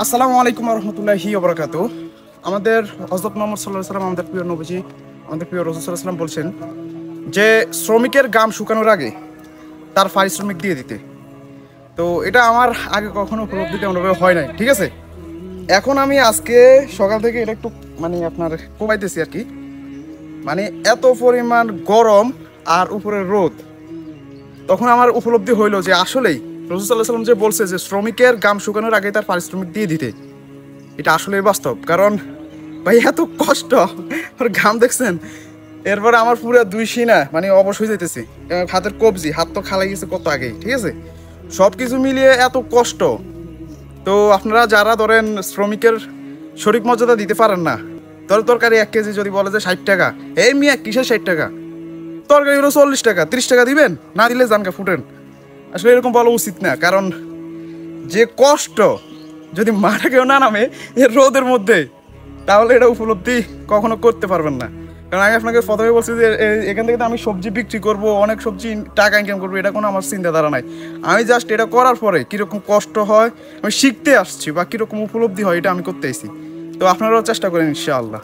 আসসালামু আলাইকুম রহমতুল্লাহি ওবরাকাতু। আমাদের হযরত মুহাম্মদ সাল্লাল্লাহু আলাইহি ওয়াসাল্লাম, আমাদের প্রিয় নবীজি, আমাদের প্রিয় রাসূল সাল্লাল্লাহু আলাইহি ওয়াসাল্লাম বলছেন যে শ্রমিকের ঘাম শুকানোর আগে তার পারিশ্রমিক দিয়ে দিতে। তো এটা আমার আগে কখনো উপলব্ধি তেমনভাবে হয় নাই, ঠিক আছে। এখন আমি আজকে সকাল থেকে এটা একটু আপনার কোবাইতেছি আর কি। এত পরিমাণ গরম আর উপরে রোদ, তখন আমার উপলব্ধি হইলো যে আসলেই রাসূল সাল্লাল্লাহু আলাইহি ওয়াসাল্লাম যে বলছে যে শ্রমিকের ঘাম শুকানোর আগে তার পারিশ্রমিক দিয়ে দিতে, এটা আসলেই বাস্তব। কারণ ভাই এত কষ্ট, আর ঘাম দেখছেন, এরপরে আমার পুরো দুই সিনা অবশ হয়ে যেতেছে, হাতের কবজি, হাত তো খালাই গেছে কত আগেই, ঠিক আছে। সব কিছু মিলিয়ে এত কষ্ট। তো আপনারা যারা ধরেন শ্রমিকের সঠিক মর্যাদা দিতে পারেন না, তরকারি 1 কেজি যদি বলে যে 60 টাকা, এই মিয়া কিসের 60 টাকা, তরকারি হলো 40 টাকা, 30 টাকা দিবেন, না দিলে জানকা ফুটেন। আসলে এরকম বলা উচিত না, কারণ যে কষ্ট যদি মাঠে কেউ না নামে এর রোদের মধ্যে, তাহলে এটা উপলব্ধি কখনো করতে পারবেন না। কারণ আমি আপনাকে প্রথমে বলছি যে এখান থেকে তো আমি সবজি বিক্রি করব, অনেক সবজি টাকা ইনকাম করবো, এটা কোনো আমার চিন্তাধারা নাই। আমি জাস্ট এটা করার পরে কীরকম কষ্ট হয় আমি শিখতে আসছি, বা কীরকম উপলব্ধি হয় এটা আমি করতে আসছি। তো আপনারাও চেষ্টা করেন ইনশাআল্লাহ।